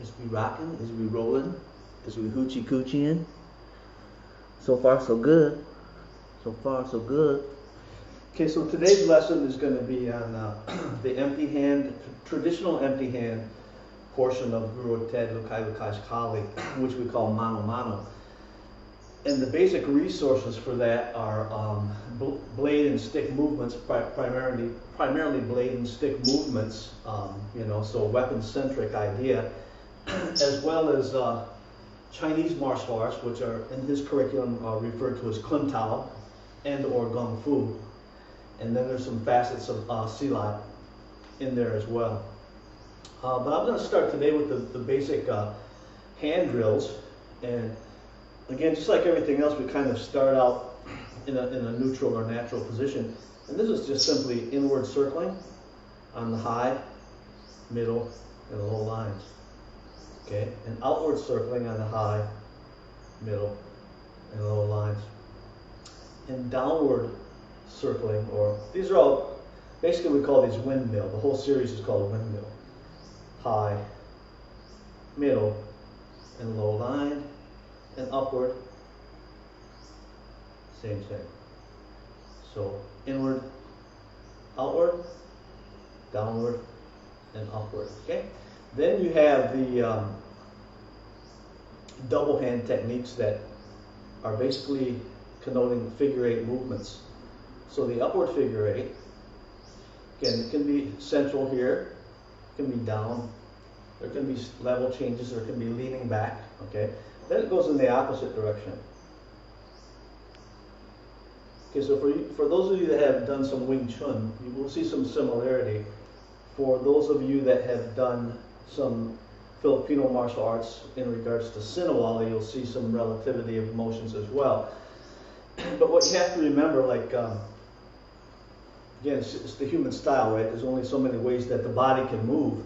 Is we rocking? Is we rolling? Is we hoochie coochieing? So far so good. So far so good. Okay, so today's lesson is going to be on the empty hand, traditional empty hand portion of Guru Ted Lukai Lukai's Kali, which we call Mano Mano. And the basic resources for that are blade and stick movements, primarily blade and stick movements, so weapon-centric idea, as well as Chinese martial arts, which are in his curriculum referred to as Kun Tao and or Gung Fu. And then there's some facets of Silat in there as well. But I'm going to start today with the basic hand drills. And again, just like everything else, we kind of start out in a neutral or natural position. And this is just simply inward circling on the high, middle, and low lines. Okay, and outward circling on the high, middle, and low lines. And downward circling, or these are all, basically we call these windmill. The whole series is called a windmill. High, middle, and low line, and upward, same thing. So inward, outward, downward, and upward. Okay. Then you have the double hand techniques that are basically connoting figure eight movements. So the upward figure eight, again, it can be central here, it can be down, there can be level changes, or it can be leaning back. Okay. Then it goes in the opposite direction. Okay, so for those of you that have done some Wing Chun, you will see some similarity. For those of you that have done some Filipino martial arts in regards to Sinawali, you'll see some relativity of motions as well. But what you have to remember, like, again, it's the human style, right? There's only so many ways that the body can move.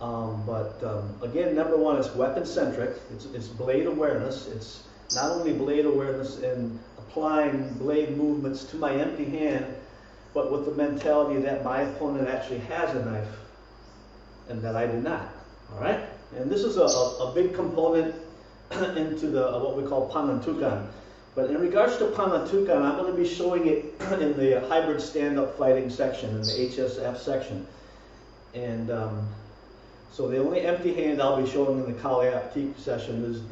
Again, number one, it's weapon-centric. It's blade awareness. It's not only blade awareness in applying blade movements to my empty hand, but with the mentality that my opponent actually has a knife and that I do not. All right? And this is a big component into the what we call panantukan. But in regards to panantukan, I'm going to be showing it in the hybrid stand-up fighting section, in the HSF section. And so the only empty hand I'll be showing in the Kali Abtik session is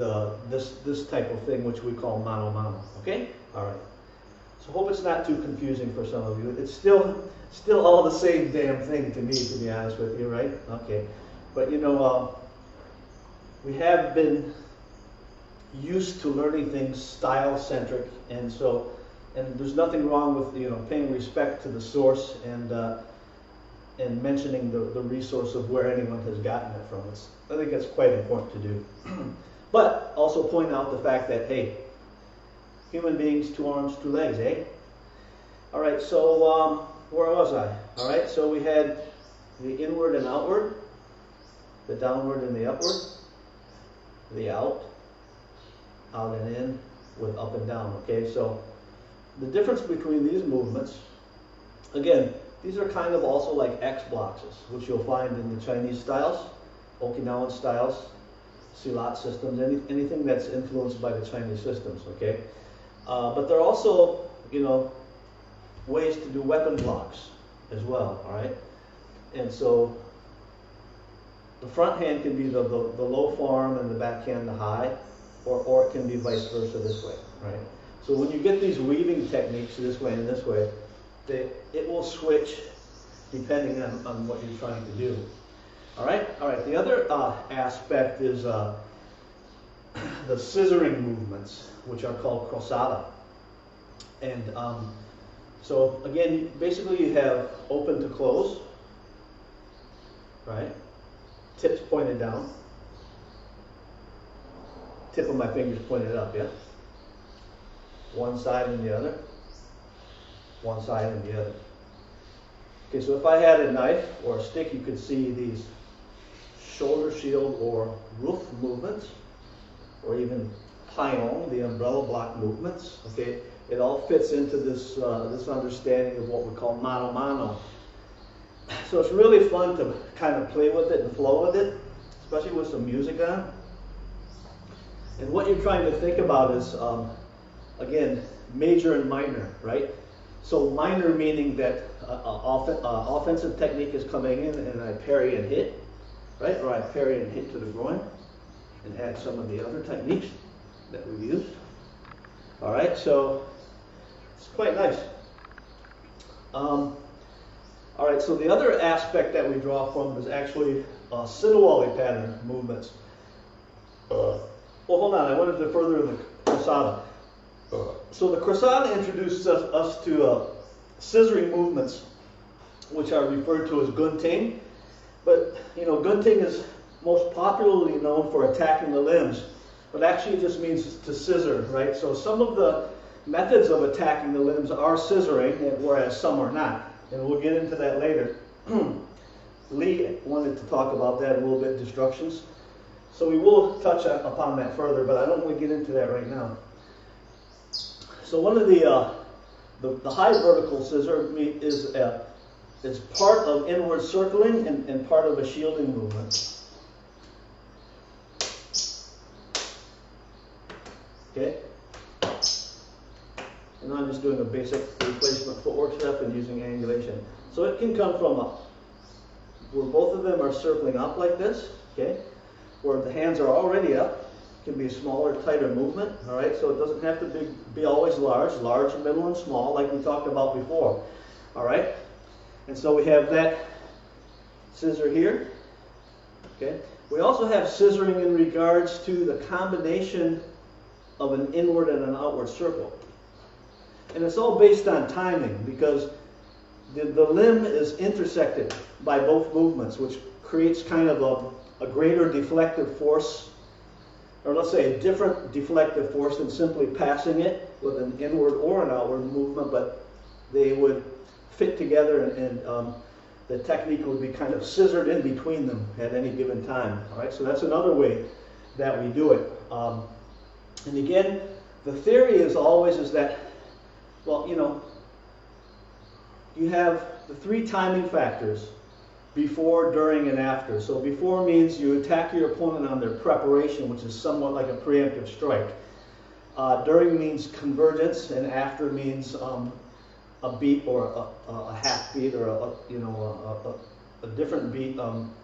this type of thing, which we call Mano Mano. Okay? All right. So hope it's not too confusing for some of you. It's still all the same damn thing to me, to be honest with you, right? Okay. But we have been used to learning things style-centric, and there's nothing wrong with paying respect to the source and mentioning the resource of where anyone has gotten it from. I think that's quite important to do. But also point out the fact that, hey, human beings, 2 arms, 2 legs, eh? All right, so where was I? All right, so we had the inward and outward, the downward and the upward, the out and in, with up and down. Okay, so the difference between these movements, again, these are kind of also like X boxes, which you'll find in the Chinese styles, Okinawan styles, Silat systems, anything that's influenced by the Chinese systems, okay? But there are also, ways to do weapon blocks as well, all right? And so the front hand can be the low forearm and the back hand the high, or it can be vice versa this way, right? So when you get these weaving techniques this way and this way, it will switch depending on what you're trying to do. All right. The other aspect is the scissoring movements, which are called crosada. And so again, basically you have open to close, right? Tips pointed down. Tip of my fingers pointed up, yeah? One side and the other. One side and the other. Okay, so if I had a knife or a stick, you could see these shoulder shield or roof movements, or even Paiong, the umbrella block movements. Okay, it all fits into this understanding of what we call mano mano. So it's really fun to kind of play with it and flow with it. especially with some music on. And what you're trying to think about is, again, major and minor, right? So minor meaning that offensive technique is coming in and I parry and hit, right? Or I parry and hit to the groin and add some of the other techniques that we've used. All right, so it's quite nice. All right, so the other aspect that we draw from is actually Sinawali pattern movements. Well, hold on, I wanted to further the crosata. So the crosata introduced us to scissoring movements, which are referred to as gunting. But, you know, gunting is most popularly known for attacking the limbs, but actually it just means to scissor, right? So some of the methods of attacking the limbs are scissoring, whereas some are not. And we'll get into that later. Lee wanted to talk about that a little bit, destructions. So we will touch upon that further, but I don't want to get into that right now. So one of the high vertical scissor is part of inward circling and part of a shielding movement. Okay? And I'm just doing a basic replacement footwork step and using angulation. So it can come from where both of them are circling up like this, okay? Where the hands are already up. It can be a smaller, tighter movement, all right? So it doesn't have to be always large, middle, and small, like we talked about before, all right? And so we have that scissor here, okay? We also have scissoring in regards to the combination of an inward and an outward circle. And it's all based on timing because the limb is intersected by both movements, which creates kind of a greater deflective force, or let's say a different deflective force than simply passing it with an inward or an outward movement, but they would fit together and the technique would be kind of scissored in between them at any given time. All right, so that's another way that we do it. And again, the theory is always that, well, you know, you have the three timing factors: before, during, and after. So before means you attack your opponent on their preparation, which is somewhat like a preemptive strike. During means convergence, and after means a beat or a half beat or a different beat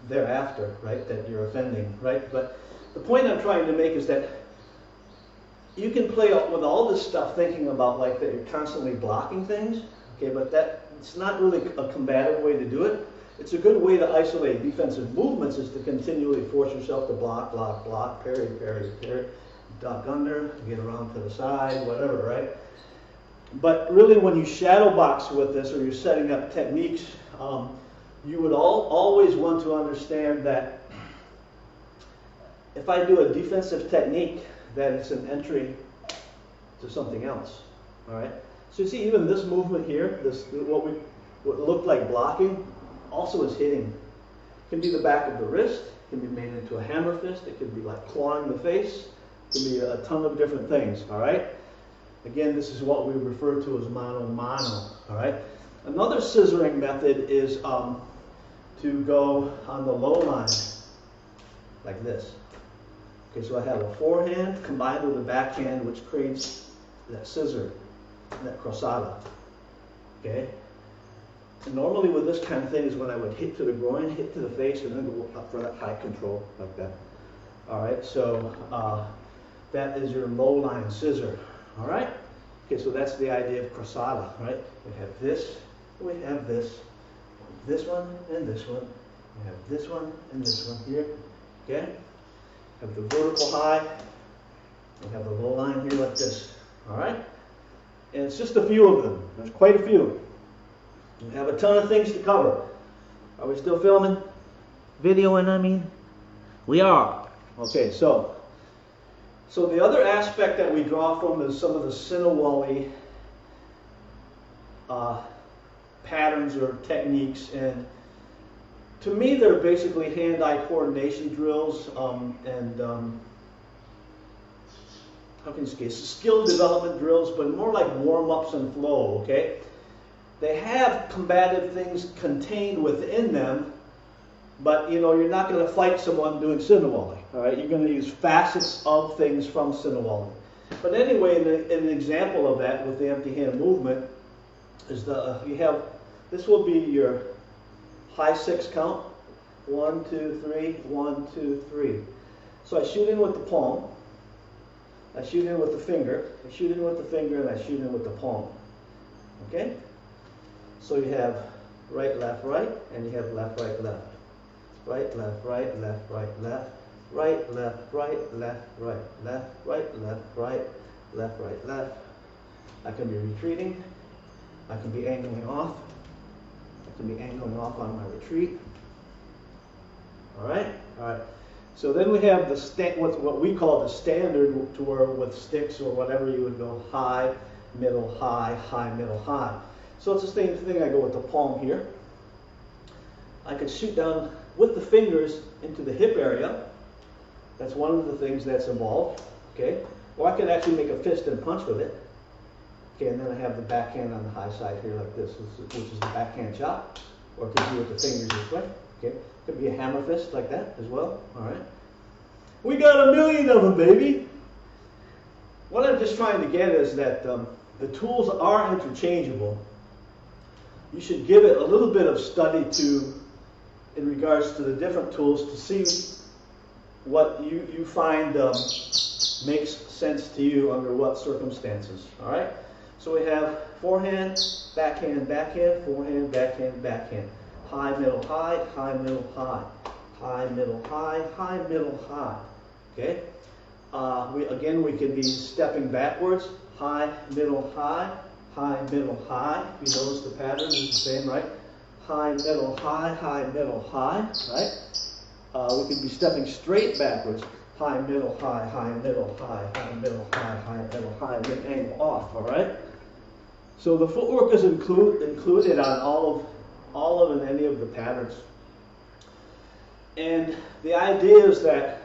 thereafter, right? That you're offending, right? But the point I'm trying to make is that you can play with all this stuff thinking about like that you're constantly blocking things, okay? But it's not really a combative way to do it. It's a good way to isolate defensive movements is to continually force yourself to block, parry, duck under, get around to the side, whatever, right? But really when you shadow box with this or you're setting up techniques, you would always want to understand that if I do a defensive technique, that it's an entry to something else, all right? So you see even this movement here, what looked like blocking, also is hitting. It can be the back of the wrist, it can be made into a hammer fist, it can be like clawing the face, it can be a ton of different things, all right? Again, this is what we refer to as mano mano, all right? Another scissoring method is to go on the low line, like this. Okay, so I have a forehand combined with a backhand, which creates that scissor, that crosata, okay? And normally with this kind of thing is when I would hit to the groin, hit to the face, and then go up for that high control, like that. All right, so that is your low line scissor, all right? Okay, so that's the idea of crosata, right? We have this, we have this one, and this one. We have this one, and this one here, okay? Have the vertical high, we have the low line here like this, all right? And it's just a few of them. There's quite a few. We have a ton of things to cover. Are we still filming? Videoing, I mean? We are. Okay, so the other aspect that we draw from is some of the Sinawali patterns or techniques, and to me they're basically hand-eye coordination drills how can you say, skill development drills, but more like warm-ups and flow, okay? They have combative things contained within them, But you know, you're not going to fight someone doing Sinawali. All right, you're going to use facets of things from Sinawali. But anyway, an example of that with the empty hand movement is you have, this will be your high 6 count. 1, 2, 3, 1, 2, 3. So I shoot in with the palm, I shoot in with the finger, I shoot in with the finger, and I shoot in with the palm. Okay? So you have right, left, and you have left, right, left. Right, left, right, left, right, left. Right, left, right, left, right, left, right, left, right, left, right, left. I can be retreating. I can be angling off. I can be angling off on my retreat. All right? All right. So then we have what we call the standard tour with sticks or whatever. You would go high, middle, high, high, middle, high. So it's the same thing. I go with the palm here. I can shoot down with the fingers into the hip area. That's one of the things that's involved. Okay? Or I could actually make a fist and punch with it. Okay, and then I have the backhand on the high side here like this, which is the backhand chop. Or it could be with the fingers this way. Okay? Could be a hammer fist like that as well. All right. We got a million of them, baby. What I'm just trying to get is that the tools are interchangeable. You should give it a little bit of study in regards to the different tools to see what you find makes sense to you under what circumstances. All right. So we have forehand, backhand, backhand, forehand, backhand, backhand. High, middle, high, high, middle, high. High, middle, high, high, middle, high. Okay? We can be stepping backwards. High, middle, high, high, middle, high. You notice the pattern is the same, right? High, middle, high, high, middle, high, right? We can be stepping straight backwards. High, middle, high, high, middle, high, high, middle, high, high, middle, high, and then angle off, all right? So the footwork is included on all of and any of the patterns. And the idea is that,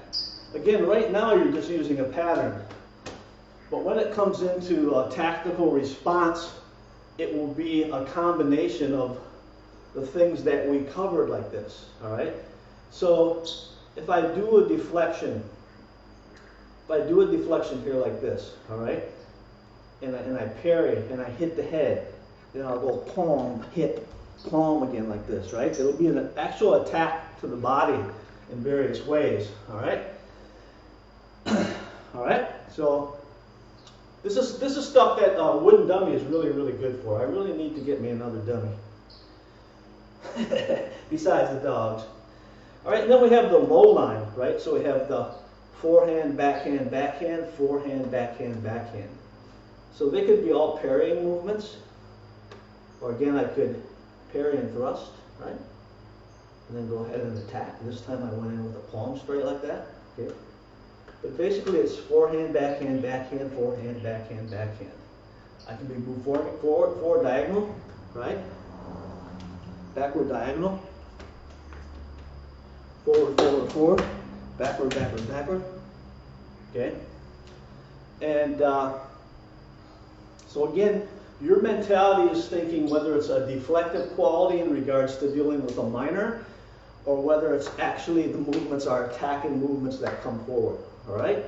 again, right now you're just using a pattern. But when it comes into a tactical response, it will be a combination of the things that we covered like this, all right? So if I do a deflection, here like this, all right? And I parry and I hit the head, then I'll go palm, hit, palm again like this, right? It'll be an actual attack to the body in various ways, all right? All right, so this is stuff that wooden dummy is really, really good for. I really need to get me another dummy. Besides the dogs. All right, and then we have the low line, right? So we have the forehand, backhand, backhand, forehand, backhand, backhand. So they could be all parrying movements. Or again, I could parry and thrust, right? And then go ahead and attack. This time I went in with the palm straight like that, okay? But basically it's forehand, backhand, backhand, forehand, backhand, backhand. I can be moved forward, diagonal, right? Backward, diagonal. Forward, forward, forward. Backward, backward, backward. Okay? And so again, your mentality is thinking whether it's a deflective quality in regards to dealing with a minor, or whether it's actually the movements are attacking movements that come forward, all right?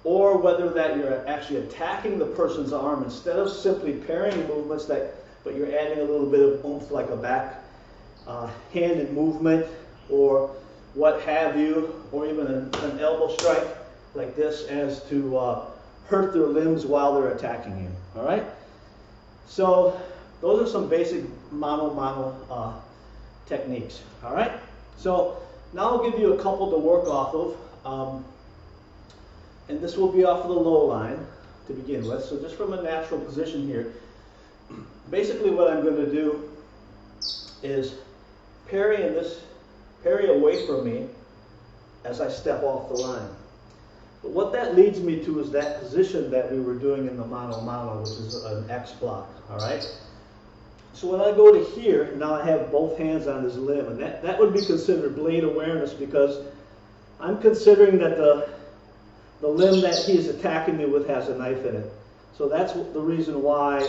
Or whether that you're actually attacking the person's arm instead of simply parrying movements but you're adding a little bit of oomph like a back-handed movement or what have you, or even an elbow strike like this as to hurt their limbs while they're attacking you, all right? So those are some basic mano techniques, all right? So now I'll give you a couple to work off of, and this will be off of the low line to begin with. So just from a natural position here, basically what I'm going to do is parry away from me as I step off the line. But what that leads me to is that position that we were doing in the mano mano, which is an X block, all right? So when I go to here, now I have both hands on his limb, and that would be considered blade awareness because I'm considering that the limb that he is attacking me with has a knife in it. So that's the reason why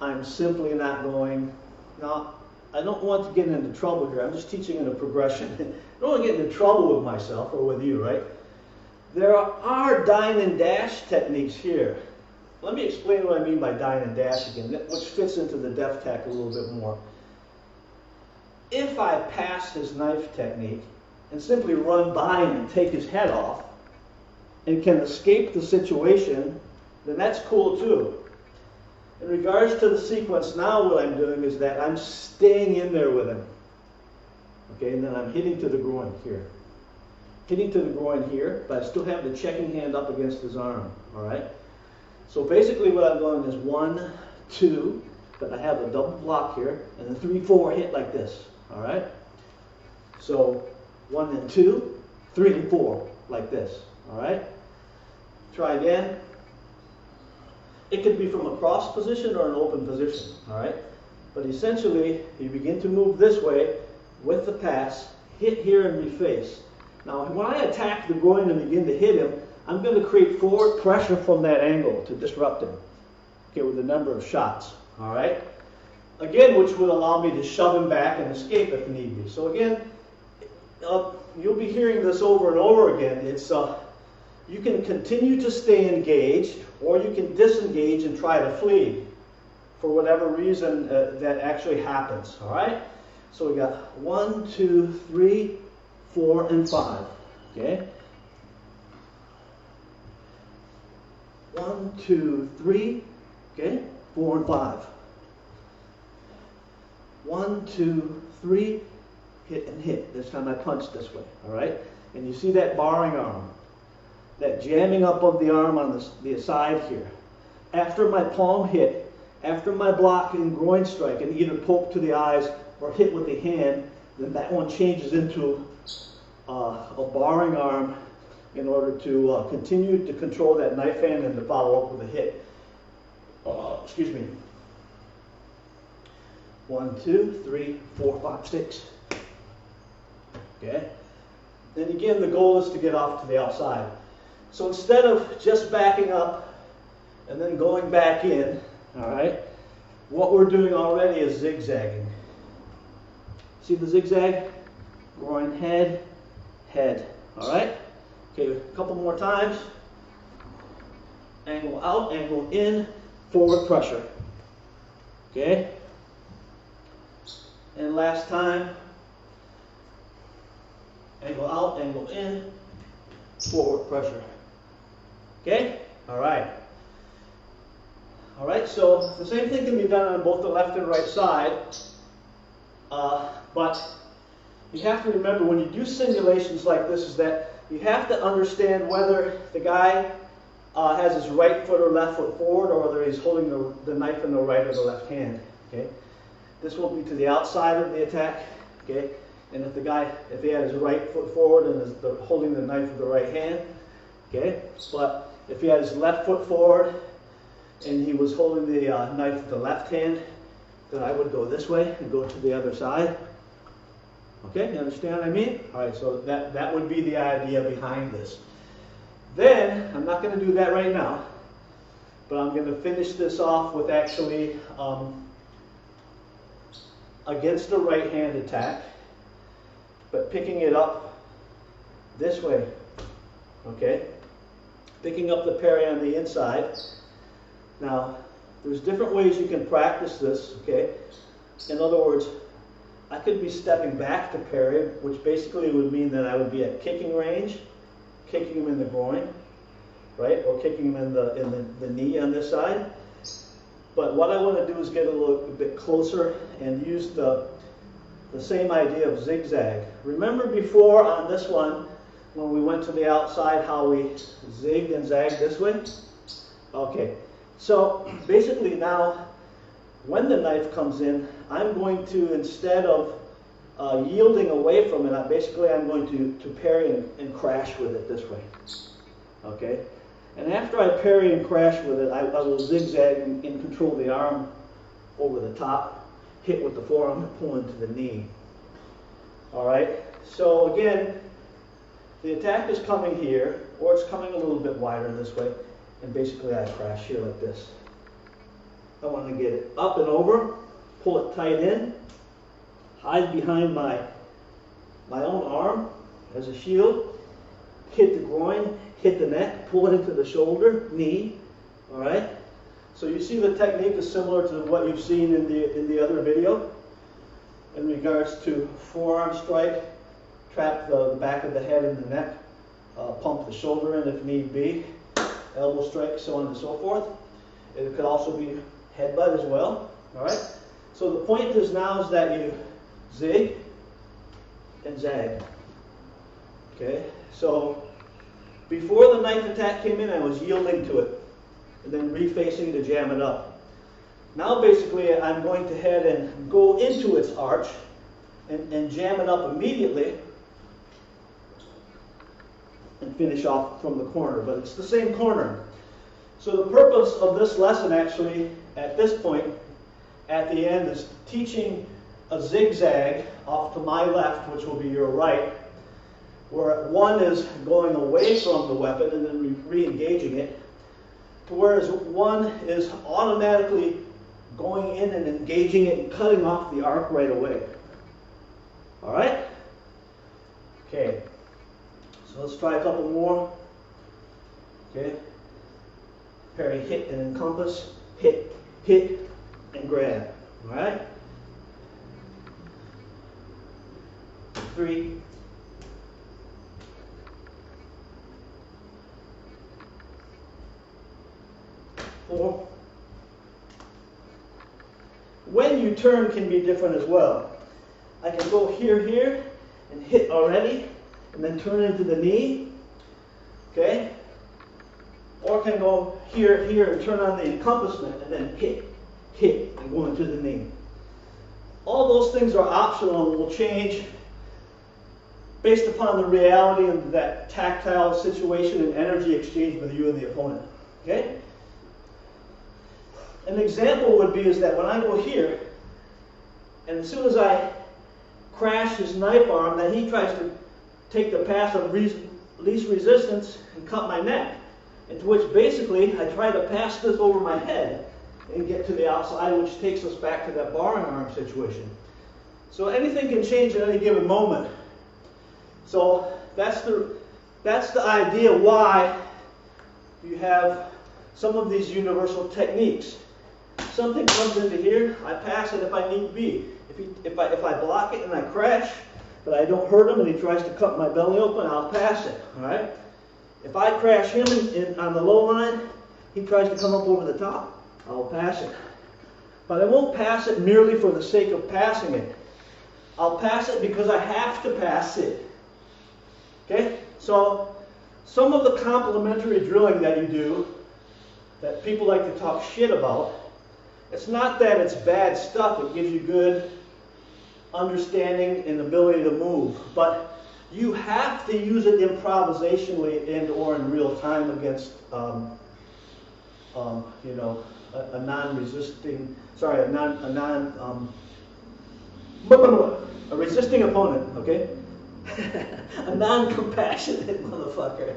I'm simply not going, no, I don't want to get into trouble here. I'm just teaching in a progression. I don't want to get into trouble with myself or with you, right? There are dine and dash techniques here. Let me explain what I mean by dine and dash again, which fits into the def tack a little bit more. If I pass his knife technique and simply run by him and take his head off and can escape the situation, then that's cool too. In regards to the sequence, now what I'm doing is that I'm staying in there with him. Okay, and then I'm hitting to the groin here. Hitting to the groin here, but I still have the checking hand up against his arm, all right? So basically what I'm doing is 1, 2, but I have a double block here, and then 3, 4 hit like this, all right? So 1 and 2, 3 and 4, like this, all right? Try again. It could be from a cross position or an open position, all right? But essentially, you begin to move this way with the pass, hit here and reface. Now, when I attack the groin and begin to hit him, I'm going to create forward pressure from that angle to disrupt him, okay, with a number of shots, all right? Again, which would allow me to shove him back and escape if need be. So again, you'll be hearing this over and over again. It's you can continue to stay engaged, or you can disengage and try to flee for whatever reason that actually happens, all right? So we got 1, 2, 3, 4, and 5, okay? 1, 2, 3, okay? 4 and 5. 1, 2, 3, hit and hit. This time I punch this way, all right? And you see that barring arm, that jamming up of the arm on the side here. After my palm hit, after my block and groin strike, and either poke to the eyes or hit with the hand, then that one changes into a barring arm in order to continue to control that knife hand and to follow up with a hit. Excuse me. 1, 2, 3, 4, 5, 6. Okay? Then again, the goal is to get off to the outside. So instead of just backing up and then going back in, all right, what we're doing already is zigzagging. See the zigzag? Groin, head, head. All right? Okay, a couple more times. Angle out, angle in, forward pressure. Okay? And last time, angle out, angle in, forward pressure. Okay? All right. All right, so the same thing can be done on both the left and right side, but you have to remember when you do simulations like this is that you have to understand whether the guy has his right foot or left foot forward, or whether he's holding the knife in the right or the left hand. Okay? This will be to the outside of the attack. Okay? And if he had his right foot forward and is holding the knife with the right hand, okay? But if he had his left foot forward and he was holding the knife with the left hand, then I would go this way and go to the other side. Okay, you understand what I mean? All right, so that would be the idea behind this. Then, I'm not going to do that right now, but I'm going to finish this off with actually against the right hand attack, but picking it up this way, okay? Picking up the parry on the inside. Now, there's different ways you can practice this, okay? In other words, I could be stepping back to parry, which basically would mean that I would be at kicking range, kicking him in the groin, right? Or kicking him in the knee on this side. But what I want to do is get a little bit closer and use the same idea of zigzag. Remember before on this one, when we went to the outside, how we zigged and zagged this way? Okay, so basically now, when the knife comes in, I'm going to, instead of yielding away from it, I'm going to parry and crash with it this way. Okay? And after I parry and crash with it, I will zigzag and control the arm over the top, hit with the forearm and pull into the knee. All right? So again, the attack is coming here, or it's coming a little bit wider this way, and basically I crash here like this. I want to get it up and over, pull it tight in, hide behind my own arm as a shield, hit the groin, hit the neck, pull it into the shoulder, knee, all right? So you see the technique is similar to what you've seen in the other video in regards to forearm strike, trap the back of the head and the neck, pump the shoulder in if need be, elbow strike, so on and so forth. It could also be headbutt as well, all right? So the point is now is that you zig and zag, okay? So before the knife attack came in, I was yielding to it and then refacing to jam it up. Now basically I'm going to head and go into its arch and jam it up immediately and finish off from the corner, but it's the same corner. So the purpose of this lesson actually at this point at the end is teaching a zigzag off to my left, which will be your right, where one is going away from the weapon and then re-engaging it, to whereas one is automatically going in and engaging it and cutting off the arc right away. All right? Okay. So let's try a couple more. Okay. Parry, hit, and encompass. Hit, hit, and grab. All right? 3. 4. When you turn can be different as well. I can go here, and hit already, and then turn into the knee, okay? Or I can go here, and turn on the encompassment, and then hit, and go into the knee. All those things are optional and will change based upon the reality of that tactile situation and energy exchange with you and the opponent, okay? An example would be is that when I go here, and as soon as I crash his knife arm, then he tries to take the path of least resistance and cut my neck. Into which basically I try to pass this over my head and get to the outside, which takes us back to that barring arm situation. So anything can change at any given moment. So that's the idea why you have some of these universal techniques. Something comes into here, I pass it if I need be. If I block it and I crash, but I don't hurt him and he tries to cut my belly open, I'll pass it, all right? If I crash him on the low line, he tries to come up over the top, I'll pass it. But I won't pass it merely for the sake of passing it. I'll pass it because I have to pass it. Okay? So some of the complementary drilling that you do, that people like to talk shit about, it's not that it's bad stuff. It gives you good understanding and ability to move. But you have to use it improvisationally and or in real time against, you know, a non-resisting, sorry, a resisting opponent, okay? A non-compassionate motherfucker.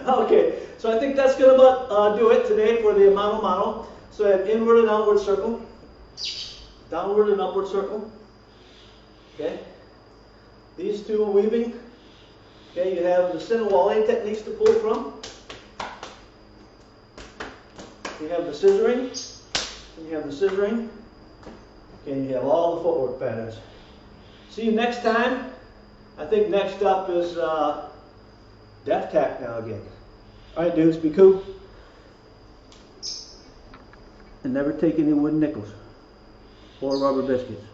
Okay, so I think that's going to do it today for the mano mano. So I have inward and outward circle, downward and upward circle. Okay, these two are weaving. Okay, you have the Sinawale techniques to pull from. You have the scissoring, and you have the scissoring. Okay, and you have all the footwork patterns. See you next time. I think next up is death tack now again. All right, dudes, be cool. And never take any wooden nickels or rubber biscuits.